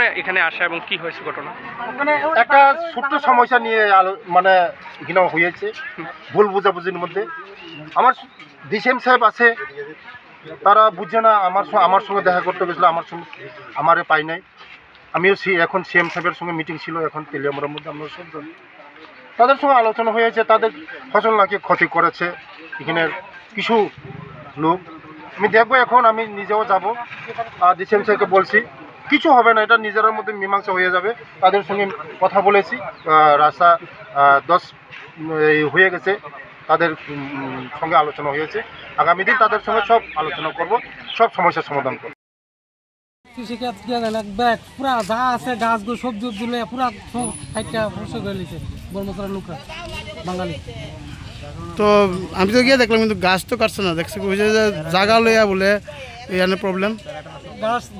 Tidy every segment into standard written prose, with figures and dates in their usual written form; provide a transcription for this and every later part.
কারণে এখানে আসা এবং কি হয়েছে ঘটনা? একটা ছোট্ট সমস্যা নিয়ে মানে এখানে হয়েছে ভুল বোঝাবুঝির মধ্যে। আমার ডিসিএম সাহেব আছে, তারা বুঝছে না। আমার সঙ্গে দেখা করতে গেছিলো, আমারে পাই নাই। আমিও এখন সিএম সাহেবের সঙ্গে মিটিং ছিল এখন তেলিয়ামুড়ার মধ্যে। আমরা সব তাদের সঙ্গে আলোচনা হয়েছে, তাদের ফসল নাকি ক্ষতি করেছে এখানের কিছু লোক। আমি দেখবো, এখন আমি নিজেও যাব আর ডিসিএম সাহেবকে বলছি কিছু হবে না, এটা নিজের মধ্যে মীমাংসা হয়ে যাবে। তাদের সঙ্গে কথা বলেছি, রাস্তা 10 হয়ে গেছে, তাদের সঙ্গে আলোচনা হয়েছে। আগামী দিন তাদের সঙ্গে সব আলোচনা করব, সব সমস্যার সমাধান করব। কৃষিকাজ দিয়ে দেন এক ব্যাগ পুরা যা আছে গাছগুলো সবজি দিলে পুরা খাইটা বসে গেছে বর্মচরের লোকরা বাঙালি। তো আমি তো গিয়ে দেখলাম কিন্তু গাছ তো কাটছে না, দেখছি জায়গা লইয়া বলে এখানে প্রবলেম।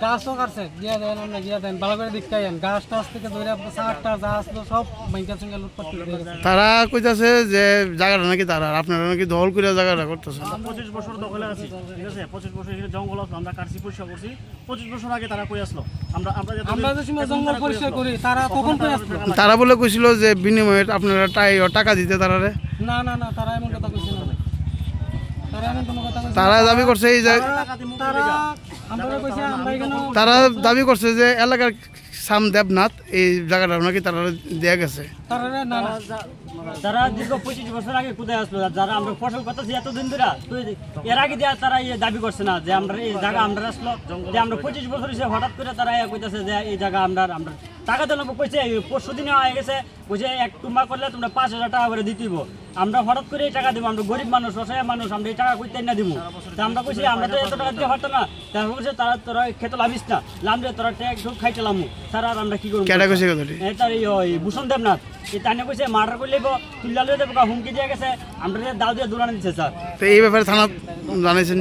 গাছও কাটছে, গিয়া দেন আমরা গিয়া দেন ভালো করে দেখতে গাছ টাছ থেকে ধরে চারটা যা আসলো সব ব্যাংকের সঙ্গে লুটপাট করে গেছে। তারা কইতাছে যে জায়গাটা নাকি তারা, আপনারা নাকি দখল করে জায়গাটা করতেছে। 25 বছর দখলে আছি, ঠিক আছে? 25 বছর এখানে জঙ্গল আসলো, আমরা কাটছি পরিষ্কার করছি। 25 বছর আগে তারা কই আসলো? আমরা যে সময় জঙ্গল পরিষ্কার করি তারা তখন কই আসলো? তারা বলে কইছিল যে বিনিময়ে আপনারা টাকা দিতে তারারে। না না না, তারা এমন কথা কইছিল না। তারা এমন কোনো কথা কইছিল? তারা দাবি করছে এই যে তারা দাবি করছে যে এলাকার সাম দেবনাথ এই জায়গাটা নাকি তারা দেয়া গেছে। যারা দীর্ঘ 25 বছর আগে কোথায় আসলো, যারা আমরা ফসল করতেছি এতদিন ধরে, তো এর আগে দেওয়া তারা দাবি করছে না যে আমরা এই জায়গা আমরা আসলো, যে আমরা 25 বছর হিসেবে হঠাৎ করে তারা কইতেছে যে এই জায়গা আমরা টাকা দিলাম। কইছে পরশু দিনে হয়ে গেছে, বলছে এক টুম্বা করলে তোমরা 5000 টাকা করে দিতেইব। আমরা হঠাৎ করে এই টাকা দিব, আমরা গরিব মানুষ, অসহায় মানুষ, আমরা এই টাকা কইতে না দিব। তা আমরা কইছি আমরা তো এত টাকা দিয়ে হতো না। তারপর বলছে তারা তোরা খেতে লাভিস না, লামলে তোরা ট্যাক্স খাইতে লামু। স্যার আর আমরা কি করবো? তার এই ভূষণ দেবনাথ এই তানে কইছে মার্ডার করে লইব, তুল্লা লইয়া দেবো, হুমকি দিয়ে গেছে, আমরা দাও দিয়ে দৌড়ানো দিচ্ছে স্যার। তো এই ব্যাপারে থানা জানাইছেন?